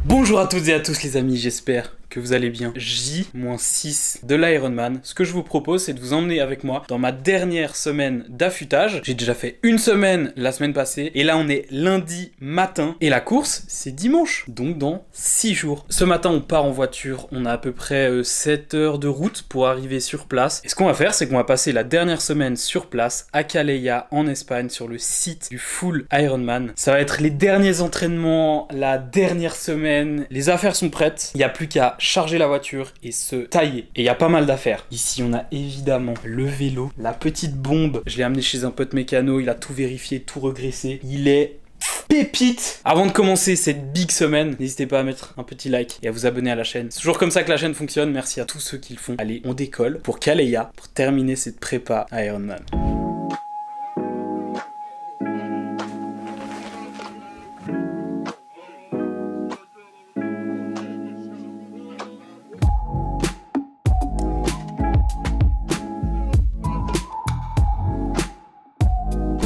Bonjour à toutes et à tous les amis, j'espère que vous allez bien. J-6 de l'Ironman. Ce que je vous propose, c'est de vous emmener avec moi dans ma dernière semaine d'affûtage. J'ai déjà fait une semaine la semaine passée et là on est lundi matin et la course c'est dimanche, donc dans 6 jours. Ce matin on part en voiture, on a à peu près 7 heures de route pour arriver sur place. Et ce qu'on va faire, c'est qu'on va passer la dernière semaine sur place à Calella en Espagne sur le site du Full Ironman. Ça va être les derniers entraînements, la dernière semaine, les affaires sont prêtes, il n'y a plus qu'à charger la voiture et se tailler. Et il y a pas mal d'affaires. Ici, on a évidemment le vélo, la petite bombe. Je l'ai amené chez un pote mécano, il a tout vérifié, tout regraissé. Il est pépite. Avant de commencer cette big semaine, n'hésitez pas à mettre un petit like et à vous abonner à la chaîne. C'est toujours comme ça que la chaîne fonctionne. Merci à tous ceux qui le font. Allez, on décolle pour Calella pour terminer cette prépa à Ironman.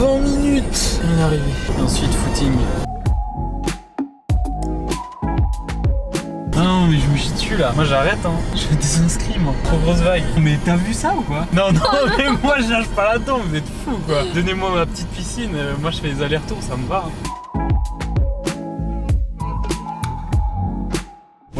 On est arrivé. Et ensuite footing. Ah non mais je me chie dessus là. Moi j'arrête hein. Je fais des inscrits moi. Trop grosse vague. Mais t'as vu ça ou quoi? Non non mais moi je nage pas là-dedans. Vous êtes fous quoi. Donnez-moi ma petite piscine. Moi je fais les allers-retours, ça me va.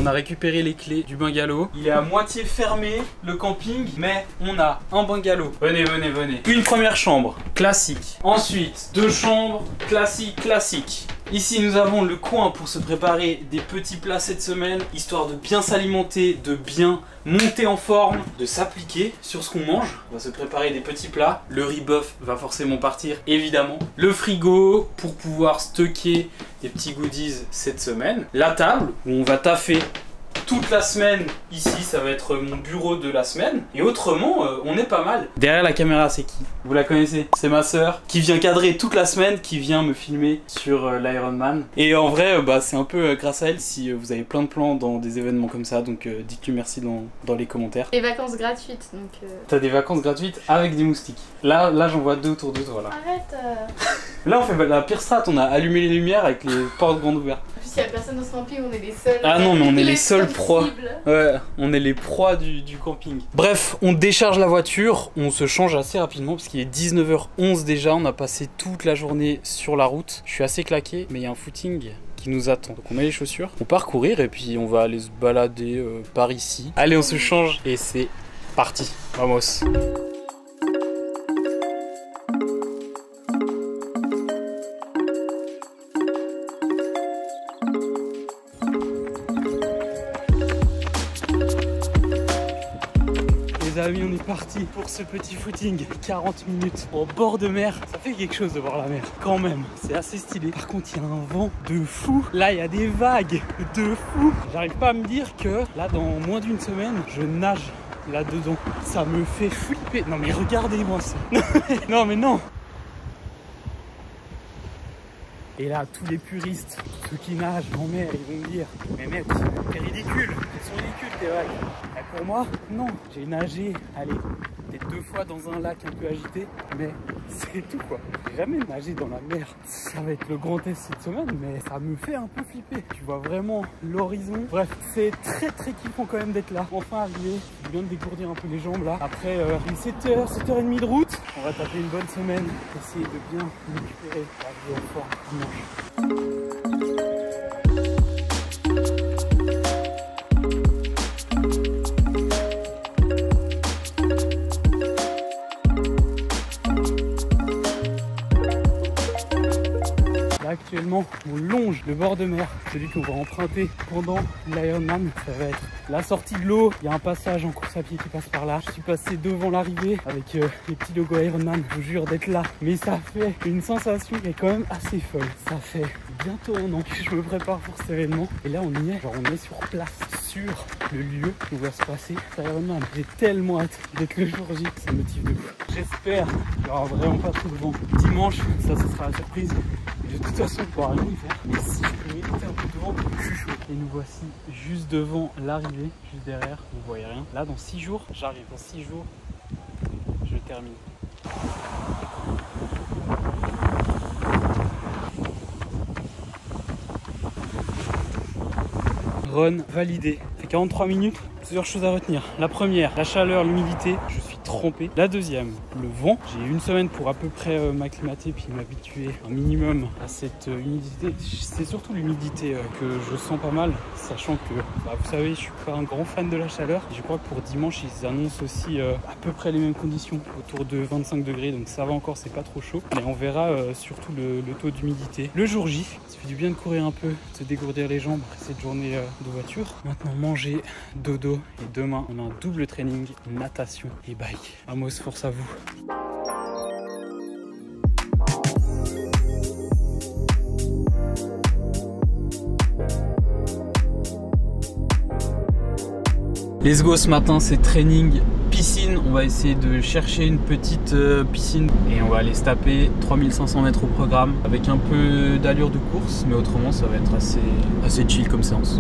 On a récupéré les clés du bungalow. Il est à moitié fermé, le camping, mais on a un bungalow. Venez, venez, venez. Une première chambre, classique. Ensuite, deux chambres, classique, classique. Ici, nous avons le coin pour se préparer des petits plats cette semaine, histoire de bien s'alimenter, de bien monter en forme, de s'appliquer sur ce qu'on mange. On va se préparer des petits plats. Le riz bœuf va forcément partir, évidemment. Le frigo pour pouvoir stocker des petits goodies cette semaine. La table où on va taffer toute la semaine. Ici, ça va être mon bureau de la semaine. Et autrement, on est pas mal. Derrière la caméra, c'est qui? Vous la connaissez? C'est ma sœur qui vient cadrer toute la semaine, qui vient me filmer sur l'Ironman. Et en vrai, c'est un peu grâce à elle si vous avez plein de plans dans des événements comme ça. Donc dites-lui merci dans les commentaires. Des vacances gratuites, donc... T'as des vacances gratuites avec des moustiques. Là j'en vois deux autour de toi là. Arrête Là on fait la pire strat, on a allumé les lumières avec les portes grandes ouvertes. En plus, il n'y a personne dans ce camping, on est les seuls. Ah non, mais on est les seuls proies. Ouais, on est les proies du camping. Bref, on décharge la voiture, on se change assez rapidement parce qu'il est 19h11 déjà, on a passé toute la journée sur la route. Je suis assez claqué, mais il y a un footing qui nous attend. Donc on met les chaussures, on part courir et puis on va aller se balader par ici. Allez, on se change et c'est parti. Vamos. Les amis, on est parti pour ce petit footing. 40 minutes au bord de mer. Ça fait quelque chose de voir la mer. Quand même, c'est assez stylé. Par contre, il y a un vent de fou. Là, il y a des vagues de fou. J'arrive pas à me dire que là, dans moins d'une semaine, je nage là-dedans. Ça me fait flipper. Non mais regardez-moi ça. Non mais non. Et là, tous les puristes, ceux qui nagent en mer, ils vont me dire: mais mec, t'es ridicule, elles sont ridicules tes vagues. Et pour moi, non, j'ai nagé, allez, peut-être 2 fois dans un lac un peu agité, mais c'est tout quoi. J'ai jamais nagé dans la mer. Ça va être le grand test cette semaine, mais ça me fait un peu flipper. Tu vois vraiment l'horizon. Bref, c'est très très kiffant quand même d'être là. Enfin arrivé, je viens de dégourdir un peu les jambes là. Après une 7h30 de route, on va taper une bonne semaine, essayer de bien récupérer la vie en forme dimanche. Là actuellement on longe le bord de mer, celui qu'on va emprunter pendant l'Ironman. Ça va être la sortie de l'eau, il y a un passage en course à pied qui passe par là. Je suis passé devant l'arrivée avec les petits logos Ironman, je vous jure d'être là. Mais ça fait une sensation qui est quand même assez folle. Ça fait bientôt un an que je me prépare pour cet événement. Et là on y est, genre on est sur place, sur le lieu où va se passer cet Ironman. J'ai tellement hâte d'être le jour J, ça me motive de fou. J'espère qu'il n'y aura vraiment pas trop de vent. Dimanche, ça ce sera la surprise. De toute façon, il pourra rien y faire. Mais si je peux éviter un peu de vent, je suis chaud. Et nous voici juste devant l'arrivée, juste derrière. Vous voyez rien. Là, dans 6 jours, j'arrive. Dans 6 jours, je termine. run validé. Ça fait 43 minutes, plusieurs choses à retenir. La première, la chaleur, l'humidité, je suis trempé. La deuxième, le vent. J'ai eu une semaine pour à peu près m'acclimater puis m'habituer un minimum à cette humidité. C'est surtout l'humidité que je sens pas mal, sachant que, vous savez, je suis pas un grand fan de la chaleur. Je crois que pour dimanche, ils annoncent aussi à peu près les mêmes conditions, autour de 25 degrés, donc ça va encore, c'est pas trop chaud. Mais on verra surtout le taux d'humidité. Le jour J, ça fait du bien de courir un peu, de se dégourdir les jambes après cette journée de voiture. Maintenant, manger, dodo, et demain, on a un double training, natation et bike. Amos, force à vous. Let's go, ce matin c'est training piscine. On va essayer de chercher une petite piscine et on va aller se taper 3500 mètres au programme avec un peu d'allure de course, mais autrement ça va être assez chill comme séance.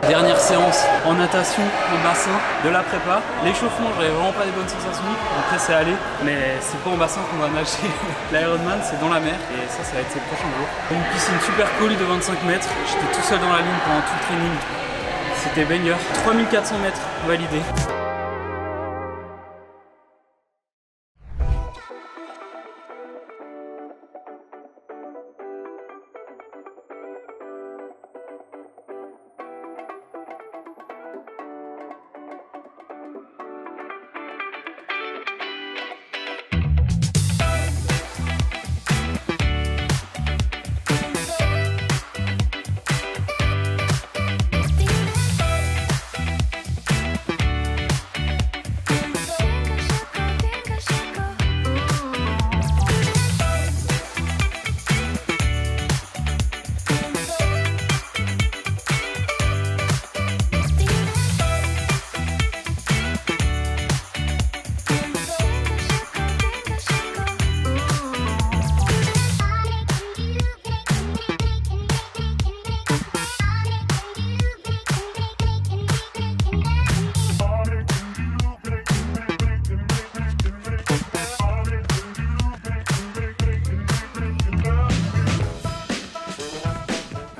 Dernière séance en natation, en bassin, de la prépa. L'échauffement, j'avais vraiment pas des bonnes sensations. Après, c'est allé, mais c'est pas en bassin qu'on va nager. L'Ironman, c'est dans la mer et ça va être ses prochains jours. Une piscine super cool de 25 mètres. J'étais tout seul dans la ligne pendant tout le training. C'était banger. 3400 mètres validé.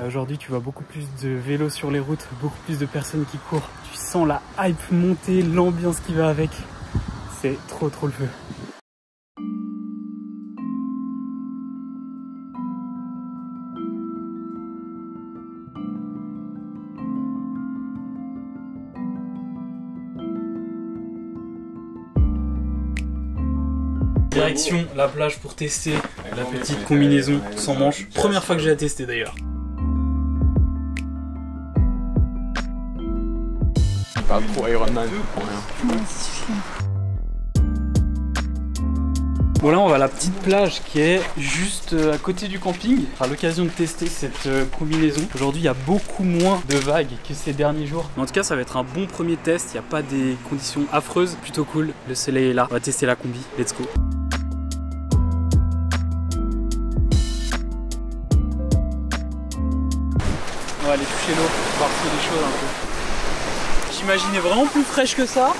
Aujourd'hui, tu vois beaucoup plus de vélos sur les routes, beaucoup plus de personnes qui courent. Tu sens la hype monter, l'ambiance qui va avec. C'est trop le feu. Direction la plage pour tester la petite combinaison sans manches. Première fois que j'ai à tester d'ailleurs. Pas trop Ironman pour rien. Bon là on va à la petite plage qui est juste à côté du camping. À l'occasion de tester cette combinaison. Aujourd'hui il y a beaucoup moins de vagues que ces derniers jours. Mais en tout cas ça va être un bon premier test. Il n'y a pas des conditions affreuses. Plutôt cool. Le soleil est là. On va tester la combi. Let's go. On va aller toucher l'eau, voir si les choses un peu. J'imaginais vraiment plus fraîche que ça.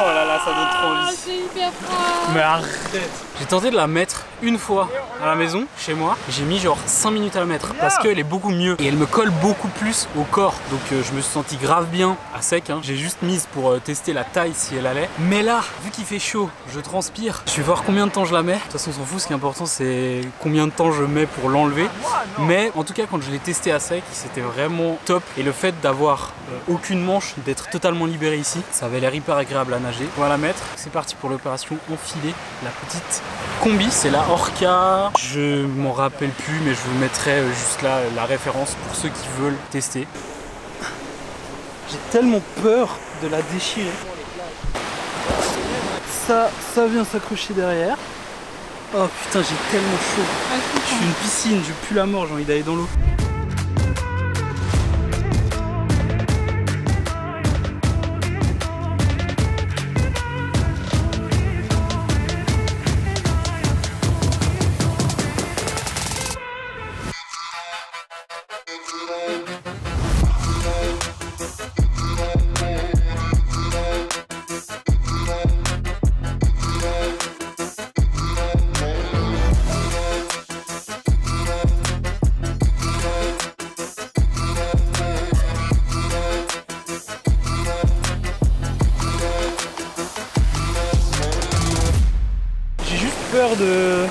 Oh là là, ça donne trop envie. C'est hyper froid. Mais arrête. J'ai tenté de la mettre une fois à la maison, chez moi. J'ai mis genre 5 minutes à la mettre parce qu'elle est beaucoup mieux et elle me colle beaucoup plus au corps. Donc je me suis senti grave bien à sec. J'ai juste mise pour tester la taille si elle allait. Mais là, vu qu'il fait chaud, je transpire. Je vais voir combien de temps je la mets. De toute façon, on s'en fout. Ce qui est important, c'est combien de temps je mets pour l'enlever. Mais en tout cas, quand je l'ai testé à sec, c'était vraiment top. Et le fait d'avoir aucune manche, d'être totalement libéré ici, ça avait l'air hyper agréable à nager. On va la mettre. C'est parti pour l'opération enfiler la petite combi. C'est la Orca. Je m'en rappelle plus, mais je vous mettrai juste là la référence pour ceux qui veulent tester. J'ai tellement peur de la déchirer. Ça vient s'accrocher derrière. Oh putain, j'ai tellement chaud. Je suis une piscine, je pue la mort, j'ai envie d'aller dans l'eau. De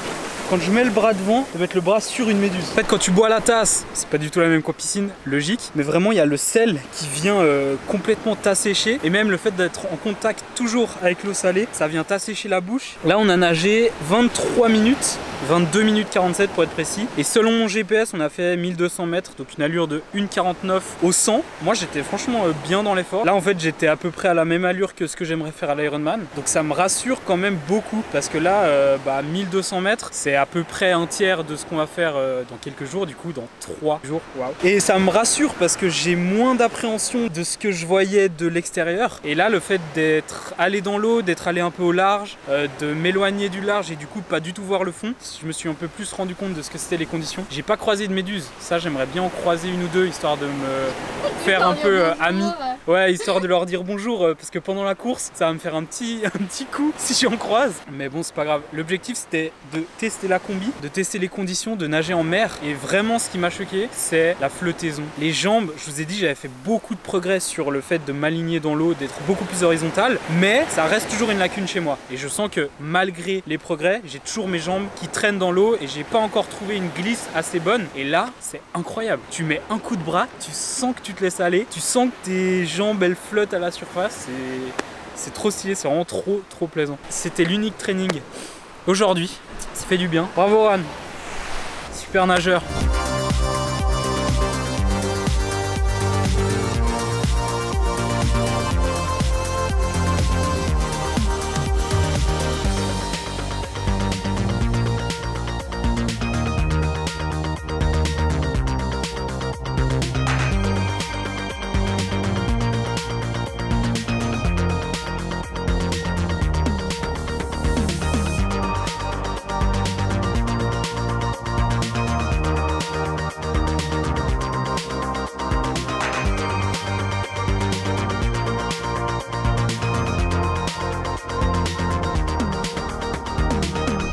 quand je mets le bras devant, de mettre le bras sur une méduse. En fait, quand tu bois la tasse, c'est pas du tout la même qu'en piscine, logique, mais vraiment il y a le sel qui vient complètement t'assécher, et même le fait d'être en contact toujours avec l'eau salée, ça vient t'assécher la bouche. Là on a nagé 23 minutes, 22 minutes 47 pour être précis, et selon mon GPS on a fait 1200 mètres, donc une allure de 1,49 au 100. Moi j'étais franchement bien dans l'effort. Là en fait j'étais à peu près à la même allure que ce que j'aimerais faire à l'Ironman, donc ça me rassure quand même beaucoup, parce que là 1200 mètres c'est à peu près un tiers de ce qu'on va faire dans quelques jours, du coup dans 3 jours. Wow. Et ça me rassure parce que j'ai moins d'appréhension de ce que je voyais de l'extérieur, et là le fait d'être allé dans l'eau, d'être allé un peu au large, de m'éloigner du large et du coup pas du tout voir le fond, je me suis un peu plus rendu compte de ce que c'était les conditions. J'ai pas croisé de méduses, ça j'aimerais bien en croiser une ou deux histoire de me faire un peu ami. Ouais, histoire de leur dire bonjour, parce que pendant la course ça va me faire un petit coup si j'en croise, mais bon c'est pas grave. L'objectif c'était de tester la combi, de tester les conditions, de nager en mer, et vraiment ce qui m'a choqué c'est la flottaison. Les jambes, je vous ai dit j'avais fait beaucoup de progrès sur le fait de m'aligner dans l'eau, d'être beaucoup plus horizontal, mais ça reste toujours une lacune chez moi, et je sens que malgré les progrès j'ai toujours mes jambes qui traînent dans l'eau et j'ai pas encore trouvé une glisse assez bonne, et là c'est incroyable. Tu mets un coup de bras, tu sens que tu te laisses aller, tu sens que tes jambes elles flottent à la surface, c'est trop stylé, c'est vraiment trop plaisant. C'était l'unique training aujourd'hui, ça fait du bien. Bravo Ran, super nageur.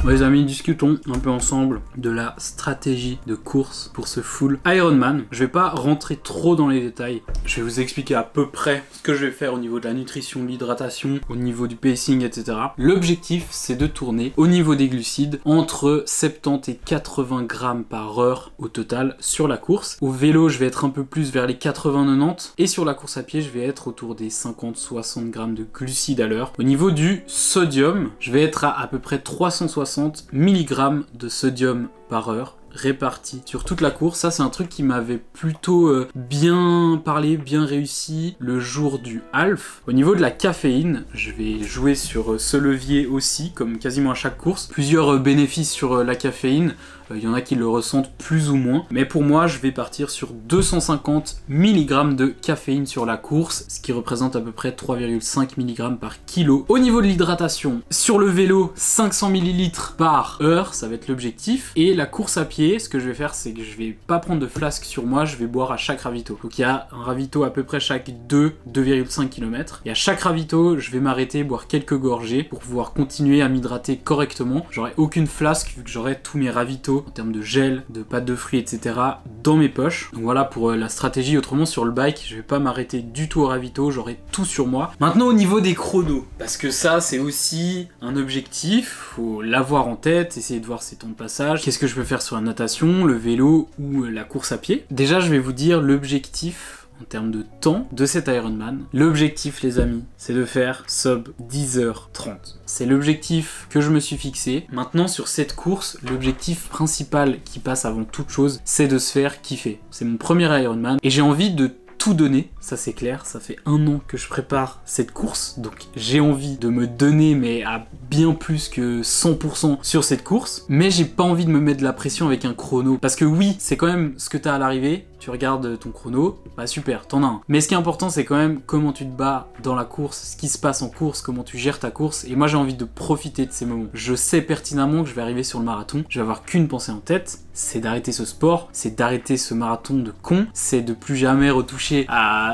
Bon, les amis, discutons un peu ensemble de la stratégie de course pour ce full Ironman. Je vais pas rentrer trop dans les détails. Je vais vous expliquer à peu près ce que je vais faire au niveau de la nutrition, de l'hydratation, au niveau du pacing, etc. L'objectif, c'est de tourner au niveau des glucides entre 70 et 80 grammes par heure au total sur la course. Au vélo, je vais être un peu plus vers les 80-90, et sur la course à pied, je vais être autour des 50-60 grammes de glucides à l'heure. Au niveau du sodium, je vais être à peu près 360 mg de sodium par heure répartis sur toute la course. Ça c'est un truc qui m'avait plutôt bien parlé, bien réussi le jour du half. Au niveau de la caféine, je vais jouer sur ce levier aussi, comme quasiment à chaque course. Plusieurs bénéfices sur la caféine. Il y en a qui le ressentent plus ou moins, mais pour moi je vais partir sur 250 mg de caféine sur la course, ce qui représente à peu près 3,5 mg par kilo. Au niveau de l'hydratation, sur le vélo 500 ml par heure, ça va être l'objectif, et la course à pied, ce que je vais faire c'est que je vais pas prendre de flasque sur moi, je vais boire à chaque ravito. Donc il y a un ravito à peu près chaque 2,5 km, et à chaque ravito je vais m'arrêter, boire quelques gorgées pour pouvoir continuer à m'hydrater correctement. J'aurai aucune flasque vu que j'aurai tous mes ravitaux en termes de gel, de pâte de fruits, etc. dans mes poches. Donc voilà pour la stratégie. Autrement sur le bike, je vais pas m'arrêter du tout au ravito, j'aurai tout sur moi. Maintenant au niveau des chronos, parce que ça c'est aussi un objectif, faut l'avoir en tête, essayer de voir ses temps de passage, qu'est-ce que je peux faire sur la natation, le vélo ou la course à pied. Déjà je vais vous dire l'objectif en termes de temps de cet Ironman. L'objectif les amis, c'est de faire sub 10h30. C'est l'objectif que je me suis fixé. Maintenant sur cette course, l'objectif principal qui passe avant toute chose, c'est de se faire kiffer. C'est mon premier Ironman et j'ai envie de tout donner, ça c'est clair, ça fait 1 an que je prépare cette course, donc j'ai envie de me donner mais à bien plus que 100% sur cette course, mais j'ai pas envie de me mettre de la pression avec un chrono, parce que oui, c'est quand même ce que t'as à l'arrivée, tu regardes ton chrono, bah super, t'en as un. Mais ce qui est important, c'est quand même comment tu te bats dans la course, ce qui se passe en course, comment tu gères ta course, et moi j'ai envie de profiter de ces moments. Je sais pertinemment que je vais arriver sur le marathon, je vais avoir qu'une pensée en tête, c'est d'arrêter ce sport, c'est d'arrêter ce marathon de con, c'est de plus jamais retoucher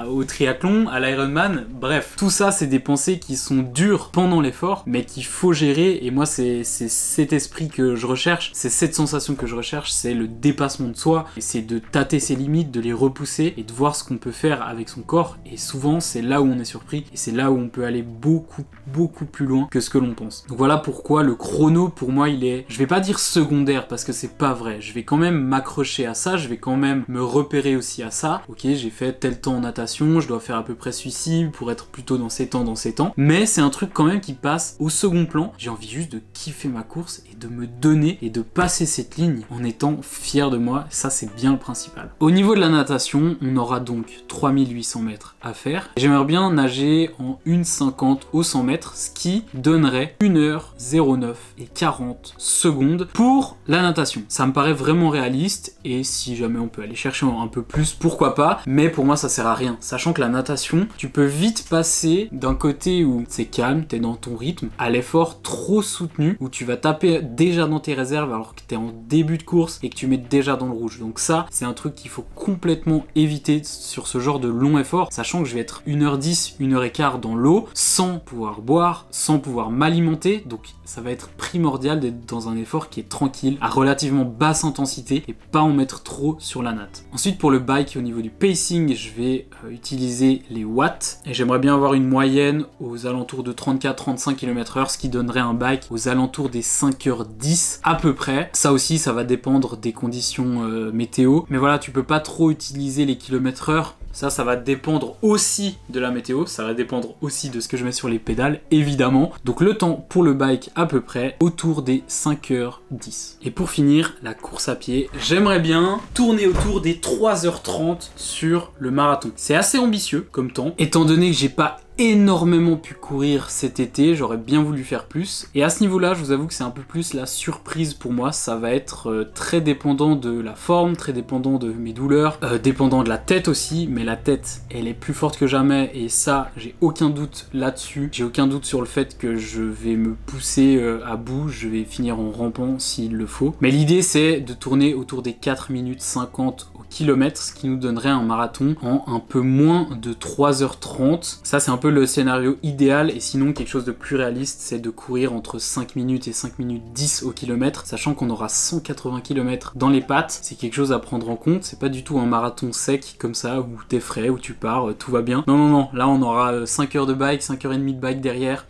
au triathlon, à l'Ironman, bref. Tout ça, c'est des pensées qui sont dures pendant l'effort, mais qu'il faut gérer, et moi c'est cet esprit que je recherche, c'est cette sensation que je recherche, c'est le dépassement de soi, et c'est de tâter ses limites, de les repousser et de voir ce qu'on peut faire avec son corps, et souvent c'est là où on est surpris et c'est là où on peut aller beaucoup plus loin que ce que l'on pense. Donc voilà pourquoi le chrono pour moi il est, je vais pas dire secondaire parce que c'est pas vrai, je vais quand même m'accrocher à ça, je vais quand même me repérer aussi à ça. Ok, j'ai fait tel temps en natation, je dois faire à peu près celui-ci pour être plutôt dans ces temps, mais c'est un truc quand même qui passe au second plan. J'ai envie juste de kiffer ma course et de me donner et de passer cette ligne en étant fier de moi, ça c'est bien le principal. Au niveau de la natation, on aura donc 3800 mètres à faire. J'aimerais bien nager en 1,50 au 100 mètres, ce qui donnerait 1h09 et 40 secondes pour la natation. Ça me paraît vraiment réaliste, et si jamais on peut aller chercher un peu plus, pourquoi pas, mais pour moi ça sert à rien. Sachant que la natation, tu peux vite passer d'un côté où c'est calme, t'es dans ton rythme, à l'effort trop soutenu, où tu vas taper déjà dans tes réserves alors que t'es en début de course et que tu mets déjà dans le rouge. Donc ça, c'est un truc qu'il faut complètement éviter sur ce genre de long effort, sachant que je vais être 1h10, 1h15 dans l'eau, sans pouvoir boire, sans pouvoir m'alimenter, donc ça va être primordial d'être dans un effort qui est tranquille, à relativement basse intensité, et pas en mettre trop sur la natte. Ensuite pour le bike, au niveau du pacing, je vais utiliser les watts, et j'aimerais bien avoir une moyenne aux alentours de 34-35 km/h, ce qui donnerait un bike aux alentours des 5h10 à peu près. Ça aussi, ça va dépendre des conditions météo, mais voilà, tu peux pas trop utiliser les km/h. Ça va dépendre aussi de la météo, ça va dépendre aussi de ce que je mets sur les pédales, évidemment. Donc le temps pour le bike à peu près autour des 5h10. Et pour finir, la course à pied, j'aimerais bien tourner autour des 3h30 sur le marathon. C'est assez ambitieux comme temps, étant donné que j'ai pas énormément pu courir cet été, j'aurais bien voulu faire plus, et à ce niveau là je vous avoue que c'est un peu plus la surprise pour moi. Ça va être très dépendant de la forme, très dépendant de mes douleurs, dépendant de la tête aussi, mais la tête elle est plus forte que jamais, et ça j'ai aucun doute là-dessus, j'ai aucun doute sur le fait que je vais me pousser à bout, je vais finir en rampant s'il le faut, mais l'idée c'est de tourner autour des 4 minutes 50 au kilomètre, ce qui nous donnerait un marathon en un peu moins de 3h30. Ça c'est un peu le scénario idéal, et sinon quelque chose de plus réaliste c'est de courir entre 5 minutes et 5 minutes 10 au kilomètre, sachant qu'on aura 180 km dans les pattes. C'est quelque chose à prendre en compte, c'est pas du tout un marathon sec comme ça où t'es frais, où tu pars, tout va bien. Non, là on aura 5 heures de bike, 5 heures et demie de bike derrière,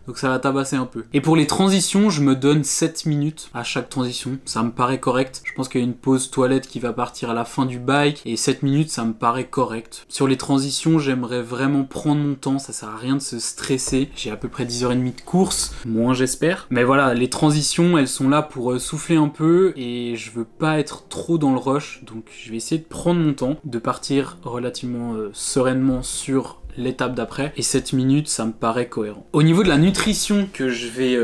donc ça va tabasser un peu. Et pour les transitions, je me donne 7 minutes à chaque transition, ça me paraît correct. Je pense qu'il y a une pause toilette qui va partir à la fin du bike, et 7 minutes ça me paraît correct. Sur les transitions, j'aimerais vraiment prendre mon temps, ça sert à rien de se stresser. J'ai à peu près 10h30 de course, moins j'espère. Mais voilà, les transitions, elles sont là pour souffler un peu, et je veux pas être trop dans le rush, donc je vais essayer de prendre mon temps, de partir relativement sereinement sur l'étape d'après, et 7 minutes ça me paraît cohérent. Au niveau de la nutrition que je vais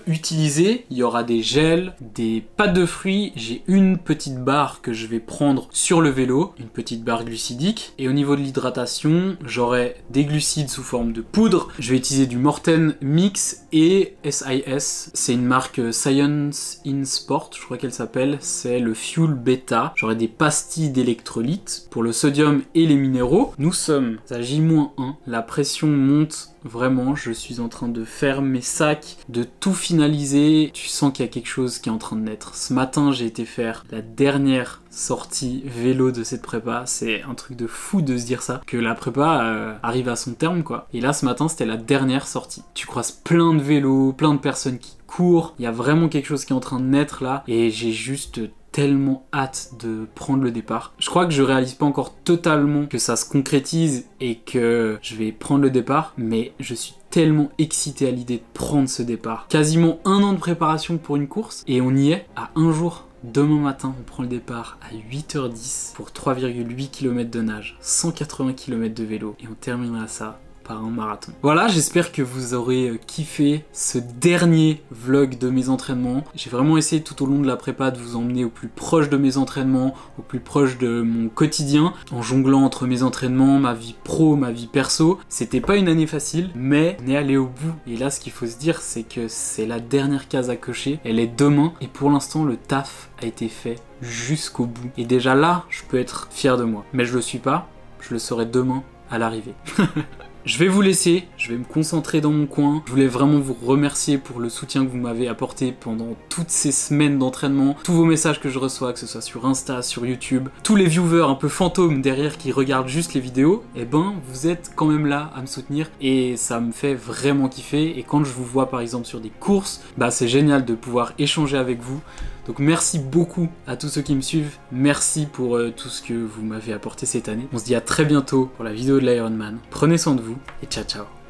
utiliser, il y aura des gels, des pâtes de fruits, j'ai une petite barre que je vais prendre sur le vélo, une petite barre glucidique, et au niveau de l'hydratation, j'aurai des glucides sous forme de poudre, je vais utiliser du Morten Mix et SIS, c'est une marque Science in Sport, je crois qu'elle s'appelle, c'est le Fuel Beta. J'aurai des pastilles d'électrolytes pour le sodium et les minéraux. Nous sommes à J-1, la pression monte vraiment, je suis en train de faire mes sacs, de tout finaliser. Tu sens qu'il y a quelque chose qui est en train de naître. Ce matin, j'ai été faire la dernière sortie vélo de cette prépa. C'est un truc de fou de se dire ça, que la prépa arrive à son terme quoi. Et là, ce matin, c'était la dernière sortie. Tu croises plein de vélos, plein de personnes qui courent. Il y a vraiment quelque chose qui est en train de naître là, et j'ai juste tellement hâte de prendre le départ. Je crois que je réalise pas encore totalement que ça se concrétise et que je vais prendre le départ, mais je suis tellement excité à l'idée de prendre ce départ. Quasiment 1 an de préparation pour une course, et on y est à 1 jour Demain matin, on prend le départ à 8h10 pour 3,8 km de nage, 180 km de vélo et on terminera ça par un marathon. Voilà, j'espère que vous aurez kiffé ce dernier vlog de mes entraînements. J'ai vraiment essayé tout au long de la prépa de vous emmener au plus proche de mes entraînements, au plus proche de mon quotidien, en jonglant entre mes entraînements, ma vie pro, ma vie perso. C'était pas une année facile, mais on est allé au bout. Et là, ce qu'il faut se dire, c'est que c'est la dernière case à cocher. Elle est demain, et pour l'instant, le taf a été fait jusqu'au bout. Et déjà là, je peux être fier de moi. Mais je le suis pas, je le serai demain à l'arrivée. Je vais vous laisser, je vais me concentrer dans mon coin. Je voulais vraiment vous remercier pour le soutien que vous m'avez apporté pendant toutes ces semaines d'entraînement, tous vos messages que je reçois, que ce soit sur Insta, sur YouTube, tous les viewers un peu fantômes derrière qui regardent juste les vidéos, eh ben vous êtes quand même là à me soutenir et ça me fait vraiment kiffer. Et quand je vous vois par exemple sur des courses, bah c'est génial de pouvoir échanger avec vous. Donc merci beaucoup à tous ceux qui me suivent, merci pour tout ce que vous m'avez apporté cette année. On se dit à très bientôt pour la vidéo de l'Ironman. Prenez soin de vous et ciao ciao.